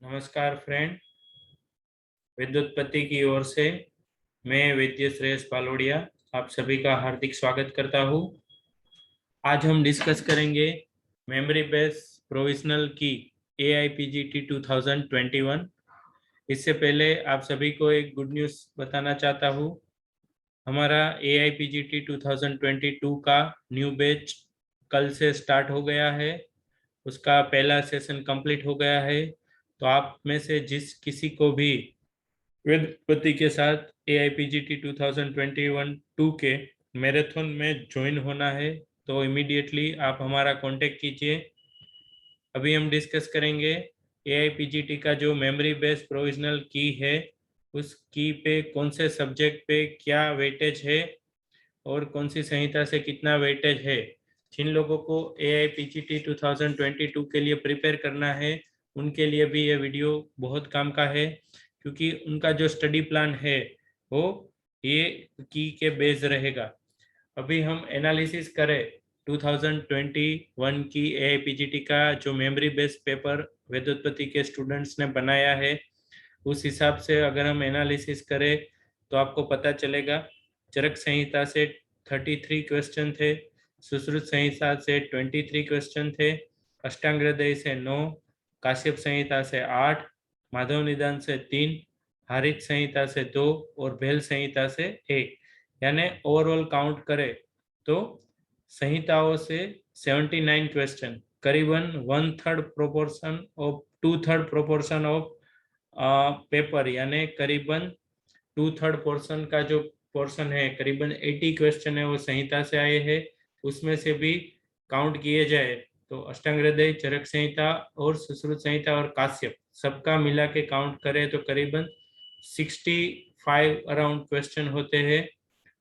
नमस्कार फ्रेंड, विद्युत्पत्ति की ओर से मैं वैद्य श्रेयस पालोडिया आप सभी का हार्दिक स्वागत करता हूँ। आज हम डिस्कस करेंगे मेमोरी बेस प्रोविजनल की AIPGT 2021। इससे पहले आप सभी को एक गुड न्यूज़ बताना चाहता हूँ। हमारा AIPGT 2022 का न्यू बैच कल से स्टार्ट हो गया है। उसका पहला सेशन कंप्लीट हो गया है। तो आप में से जिस किसी को भी विद्युत्पत्ति के साथ AIPGT 2021-2 के मैराथन में ज्वाइन होना है तो इमीडिएटली आप हमारा कांटेक्ट कीजिए। अभी हम डिस्कस करेंगे AIPGT का जो मेमोरी बेस्ड प्रोविजनल की है, उस की पे कौन से सब्जेक्ट पे क्या वेटेज है और कौन सी संहिता से कितना वेटेज है। जिन लोगों को AIPGT 2022 के लिए प्रिपेयर करना है उनके लिए भी ये वीडियो बहुत काम का है, क्योंकि उनका जो स्टडी प्लान है वो ये की के बेस रहेगा। अभी हम एनालिसिस करें 2021 की AIPGT का जो मेमोरी बेस्ड पेपर विद्युत्पत्ति के स्टूडेंट्स ने बनाया है, उस हिसाब से अगर हम एनालिसिस करें तो आपको पता चलेगा चरक संहिता से 33 क्वेश्चन थे, सुश्रुत संहिता से 23 क्वेश्चन थे, अष्टांग हृदय से 9, काश्यप संहिता से 8, माधव निदान से 3, हारित संहिता से 2 और भेल संहिता से 1। यानी ओवरऑल काउंट करें तो संहिताओं से 79 क्वेश्चन, करीबन 1/3 proportion of 2/3 proportion of paper, यानी करीबन 2/3 पोर्शन का जो पोर्शन है, करीबन 80 क्वेश्चन है वो संहिता से आए हैं। उसमें से भी काउंट किए जाए तो अष्टांग हृदय, चरक संहिता और सुश्रुत संहिता और काश्यप सबका मिला के काउंट करें तो करीबन 65 अराउंड क्वेश्चन होते हैं।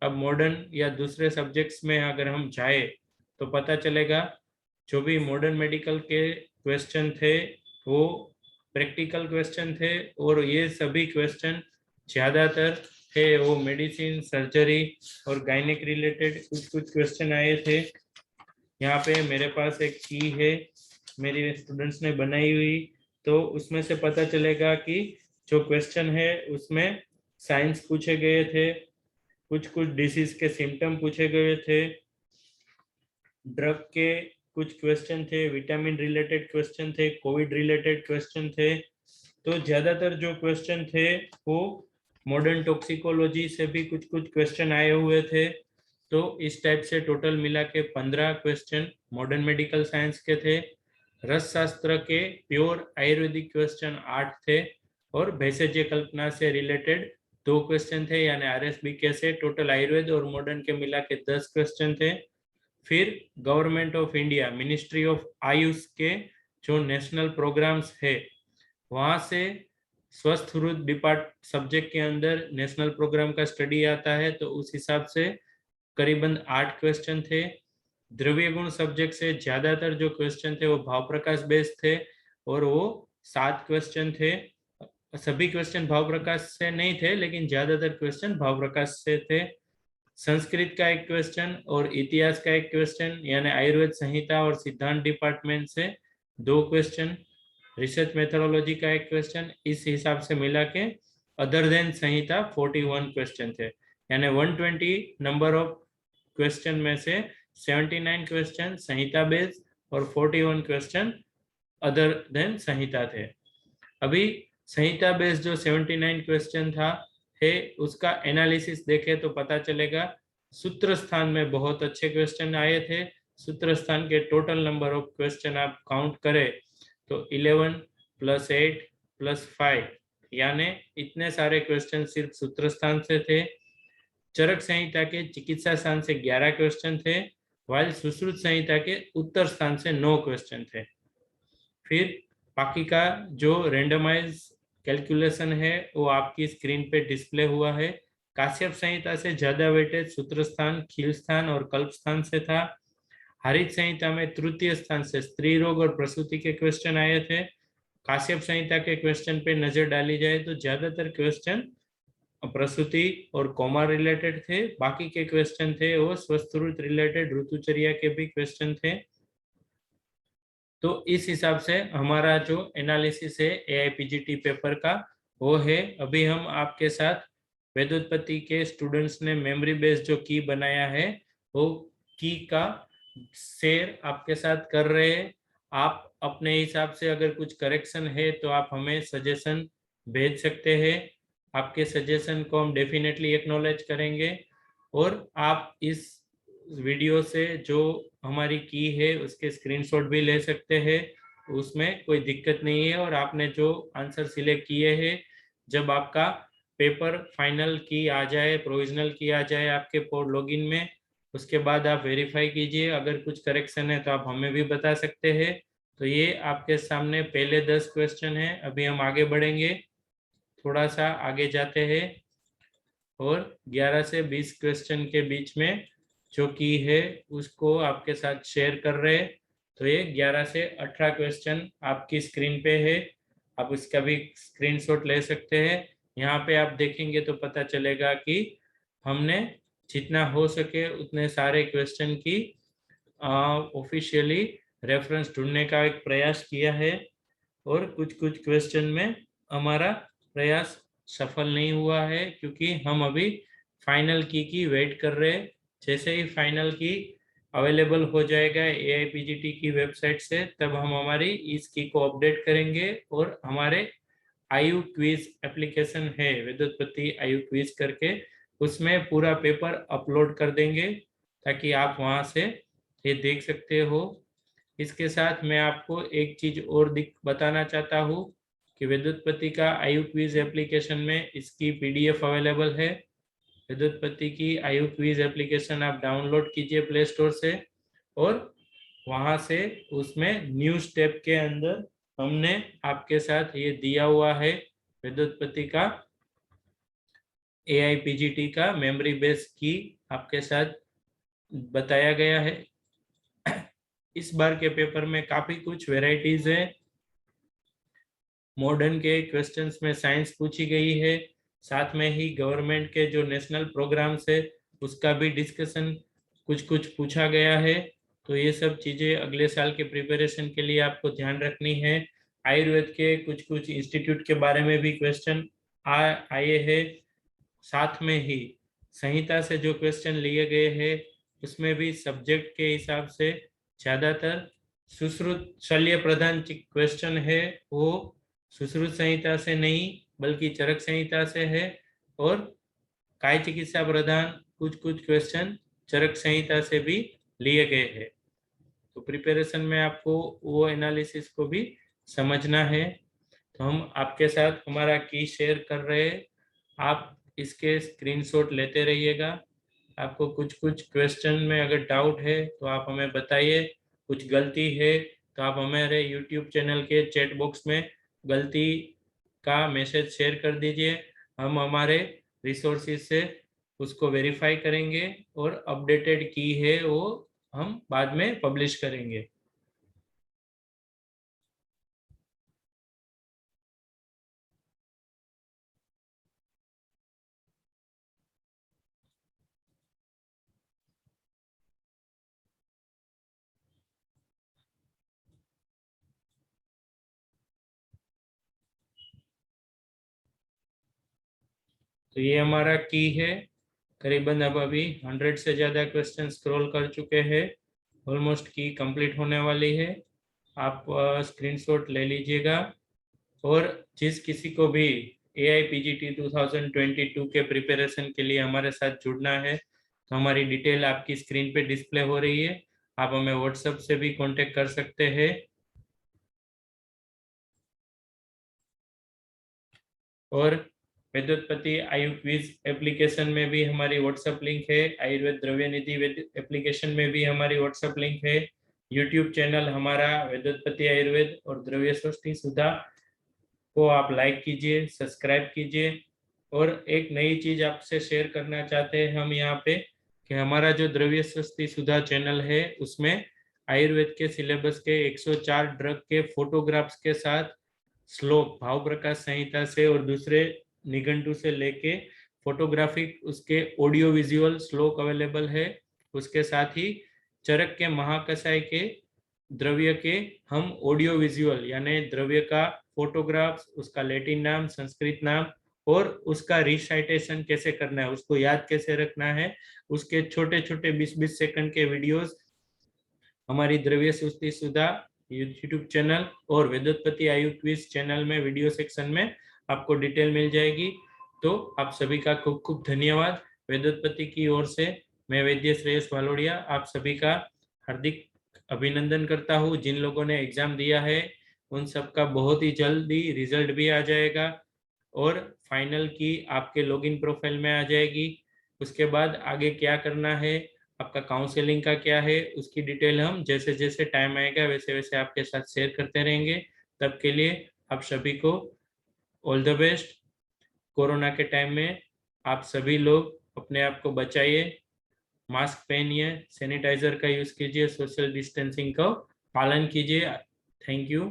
अब मॉडर्न या दूसरे सब्जेक्ट्स में अगर हम जाए तो पता चलेगा जो भी मॉडर्न मेडिकल के क्वेश्चन थे वो प्रैक्टिकल क्वेश्चन थे, और ये सभी क्वेश्चन ज़्यादातर थे वो मेडिसिन, सर्जरी और गायनिक रिलेटेड कुछ कुछ क्वेश्चन आए थे। यहाँ पे मेरे पास एक की है, मेरी स्टूडेंट्स ने बनाई हुई, तो उसमें से पता चलेगा कि जो क्वेश्चन है उसमें साइंस पूछे गए थे, कुछ कुछ डिसीज के सिम्टम पूछे गए थे, ड्रग के कुछ क्वेश्चन थे, विटामिन रिलेटेड क्वेश्चन थे, कोविड रिलेटेड क्वेश्चन थे। तो ज्यादातर जो क्वेश्चन थे वो मॉडर्न टॉक्सिकोलॉजी से भी कुछ कुछ क्वेश्चन आए हुए थे। तो इस टाइप से टोटल मिला के 15 क्वेश्चन मॉडर्न मेडिकल साइंस के थे। रस शास्त्र के प्योर आयुर्वेदिक क्वेश्चन 8 थे और भेषज कल्पना से रिलेटेड 2 क्वेश्चन थे, यानी RSBK से टोटल आयुर्वेद और मॉडर्न के मिला के 10 क्वेश्चन थे। फिर government of India, ministry of Ayush के जो नेशनल प्रोग्राम्स है वहाँ से स्वस्थ हृदय डिपार्ट सब्जेक्ट के अंदर नेशनल प्रोग्राम का स्टडी आता है, तो उस हिसाब से करीबन 8 क्वेश्चन थे। द्रव्य गुण सब्जेक्ट से ज्यादातर जो क्वेश्चन थे वो भाव प्रकाश बेस्ड थे और वो 7 क्वेश्चन थे। सभी क्वेश्चन भाव प्रकाश से नहीं थे, लेकिन ज्यादातर क्वेश्चन भाव प्रकाश से थे। संस्कृत का एक क्वेश्चन और इतिहास का एक क्वेश्चन, यानी आयुर्वेद संहिता और सिद्धांत डिपार्टमेंट से 2 क्वेश्चन, रिसर्च मेथोडोलॉजी का एक क्वेश्चन, इस हिसाब से मिला के अदर देन संहिता 41 क्वेश्चन थे। यानी 120 नंबर ऑफ क्वेश्चन में से 79 क्वेश्चन संहिता बेस्ड और 41 क्वेश्चन अदर देन संहिता थे। अभी संहिता बेस्ड जो 79 क्वेश्चन था है उसका एनालिसिस देखें तो पता चलेगा सूत्र स्थान में बहुत अच्छे क्वेश्चन आए थे। सूत्र स्थान के टोटल नंबर ऑफ क्वेश्चन आप काउंट करें तो 11 + 8 + 5, यानी इतने सारे क्वेश्चन सिर्फ सूत्र स्थान से थे। चरक संहिता के चिकित्सा स्थान से 11 क्वेश्चन थे, वाइल सुश्रुत संहिता के उत्तर स्थान से 9 क्वेश्चन थे। फिर बाकी का जो रेंडमाइज कैलकुलेशन है वो आपकी स्क्रीन पे डिस्प्ले हुआ है। काश्यप संहिता से ज्यादा वेटेज सूत्र स्थान, खील स्थान और कल्प स्थान से था। हरित संहिता में तृतीय स्थान से स्त्री रोग और प्रसूति के क्वेश्चन आए थे। काश्यप संहिता के क्वेश्चन पे नजर डाली जाए तो ज्यादातर क्वेश्चन प्रसूति और कोमा रिलेटेड थे, बाकी के क्वेश्चन थे वो स्वस्थ रिलेटेड ऋतुचर्या के भी क्वेश्चन थे। तो इस हिसाब से हमारा जो एनालिसिस है एआईपीजीटी पेपर का वो है। अभी हम आपके साथ वेदोत्पत्ति के स्टूडेंट्स ने मेमोरी बेस्ड जो की बनाया है वो की का शेयर आपके साथ कर रहे हैं। आप अपने हिसाब से अगर कुछ करेक्शन है तो आप हमें सजेशन भेज सकते हैं। आपके सजेशन को हम डेफिनेटली एक्नॉलेज करेंगे। और आप इस वीडियो से जो हमारी की है उसके स्क्रीनशॉट भी ले सकते हैं, उसमें कोई दिक्कत नहीं है। और आपने जो आंसर सिलेक्ट किए हैं, जब आपका पेपर फाइनल की आ जाए, प्रोविजनल की आ जाए आपके लॉगिन में, उसके बाद आप वेरीफाई कीजिए। अगर कुछ करेक्शन है तो आप हमें भी बता सकते हैं। तो ये आपके सामने पहले 10 क्वेश्चन है। अभी हम आगे बढ़ेंगे, थोड़ा सा आगे जाते हैं और 11 से 20 क्वेश्चन के बीच में जो की है उसको आपके साथ शेयर कर रहे हैं। तो ये 11 से 18 क्वेश्चन आपकी स्क्रीन पे है, आप उसका भी स्क्रीनशॉट ले सकते हैं। यहाँ पे आप देखेंगे तो पता चलेगा कि हमने जितना हो सके उतने सारे क्वेश्चन की ऑफिशियली रेफरेंस ढूंढने का एक प्रयास किया है। और कुछ कुछ क्वेश्चन में हमारा प्रयास सफल नहीं हुआ है, क्योंकि हम अभी फाइनल की वेट कर रहे हैं। जैसे ही फाइनल की अवेलेबल हो जाएगा एआईपीजीटी की वेबसाइट से, तब हम हमारी इस की को अपडेट करेंगे और हमारे आयु क्विज एप्लीकेशन है वेदोत्पत्ति आयु क्विज करके, उसमें पूरा पेपर अपलोड कर देंगे ताकि आप वहां से ये देख सकते हो। इसके साथ मैं आपको एक चीज और बताना चाहता हूँ कि वेदोत्पत्ति का आयु क्विज एप्लीकेशन में इसकी पीडीएफ अवेलेबल है। वेदोत्पत्ति की आयु क्विज एप्लीकेशन आप डाउनलोड कीजिए प्ले स्टोर से, और वहां से उसमें न्यूज टैब के अंदर हमने आपके साथ ये दिया हुआ है वेदोत्पत्ति का एआईपीजीटी का मेमोरी बेस की आपके साथ बताया गया है। इस बार के पेपर में काफी कुछ वेराइटीज है। मॉडर्न के क्वेश्चंस में साइंस पूछी गई है, साथ में ही गवर्नमेंट के जो नेशनल प्रोग्राम्स है उसका भी डिस्कशन कुछ कुछ पूछा गया है। तो ये सब चीजें अगले साल के प्रिपरेशन के लिए आपको ध्यान रखनी है। आयुर्वेद के कुछ कुछ इंस्टीट्यूट के बारे में भी क्वेश्चन आए हैं। साथ में ही संहिता से जो क्वेश्चन लिए गए हैं उसमें भी सब्जेक्ट के हिसाब से ज्यादातर सुश्रुत शल्य प्रधान क्वेश्चन है, वो सुश्रुत संहिता से नहीं बल्कि चरक संहिता से है। और काय चिकित्सा प्रधान कुछ कुछ क्वेश्चन चरक संहिता से भी लिए गए हैं। तो प्रिपरेशन में आपको वो एनालिसिस को भी समझना है। तो हम आपके साथ हमारा की शेयर कर रहे हैं, आप इसके स्क्रीनशॉट लेते रहिएगा। आपको कुछ कुछ क्वेश्चन में अगर डाउट है तो आप हमें बताइए, कुछ गलती है तो आप हमारे यूट्यूब चैनल के चैट बॉक्स में गलती का मैसेज शेयर कर दीजिए। हम हमारे रिसोर्सेज से उसको वेरीफाई करेंगे और अपडेटेड की है वो हम बाद में पब्लिश करेंगे। तो ये हमारा की है, करीबन अब अभी 100 से ज़्यादा क्वेश्चन स्क्रॉल कर चुके हैं, ऑलमोस्ट की कंप्लीट होने वाली है। आप स्क्रीनशॉट ले लीजिएगा। और जिस किसी को भी AIPGT 2022 के प्रिपरेशन के लिए हमारे साथ जुड़ना है तो हमारी डिटेल आपकी स्क्रीन पे डिस्प्ले हो रही है, आप हमें व्हाट्सएप से भी कांटेक्ट कर सकते हैं। और वेदोत्पत्ति आयु क्विज एप्लीकेशन में भी हमारी व्हाट्सएप लिंक है, आयुर्वेद द्रव्य निधि एप्लीकेशन में भी हमारी व्हाट्सएप लिंक है। यूट्यूब चैनल हमारा वेदोत्पत्ति आयुर्वेद और द्रव्य सृष्टि सुधा को आप लाइक कीजिए, सब्सक्राइब कीजिए। और एक नई चीज आपसे शेयर करना चाहते हैं हम यहाँ पे कि हमारा जो द्रव्य सृष्टि सुधा चैनल है उसमें आयुर्वेद के सिलेबस के 104 ड्रग के फोटोग्राफ्स के साथ श्लोक भाव प्रकाश संहिता से और दूसरे निघंटु से लेके फोटोग्राफिक उसके ऑडियो विजुअल श्लोक अवेलेबल है। उसके साथ ही चरक के महाकषाय के द्रव्य के हम ऑडियो विजुअल यानी द्रव्य का फोटोग्राफ्स, उसका लैटिन नाम, संस्कृत नाम और उसका रिसाइटेशन कैसे करना है, उसको याद कैसे रखना है, उसके छोटे छोटे 20-20 सेकंड के वीडियोस हमारी द्रव्य सुस्ती सुधा यूट्यूब चैनल और वेदोत्पत्ति आयु क्विज चैनल में वीडियो सेक्शन में आपको डिटेल मिल जाएगी। तो आप सभी का खूब खूब धन्यवाद। वेदोत्पत्ति की ओर से मैं वैद्य श्रेयस वालोड़िया आप सभी का हार्दिक अभिनंदन करता हूँ। जिन लोगों ने एग्जाम दिया है उन सबका बहुत ही जल्दी रिजल्ट भी आ जाएगा और फाइनल की आपके लॉगिन प्रोफाइल में आ जाएगी। उसके बाद आगे क्या करना है, आपका काउंसलिंग का क्या है, उसकी डिटेल हम जैसे जैसे टाइम आएगा वैसे वैसे आपके साथ शेयर करते रहेंगे। तब के लिए आप सभी को ऑल द बेस्ट। कोरोना के टाइम में आप सभी लोग अपने आप को बचाइए, मास्क पहनिए, सैनिटाइजर का यूज कीजिए, सोशल डिस्टेंसिंग का पालन कीजिए। Thank you.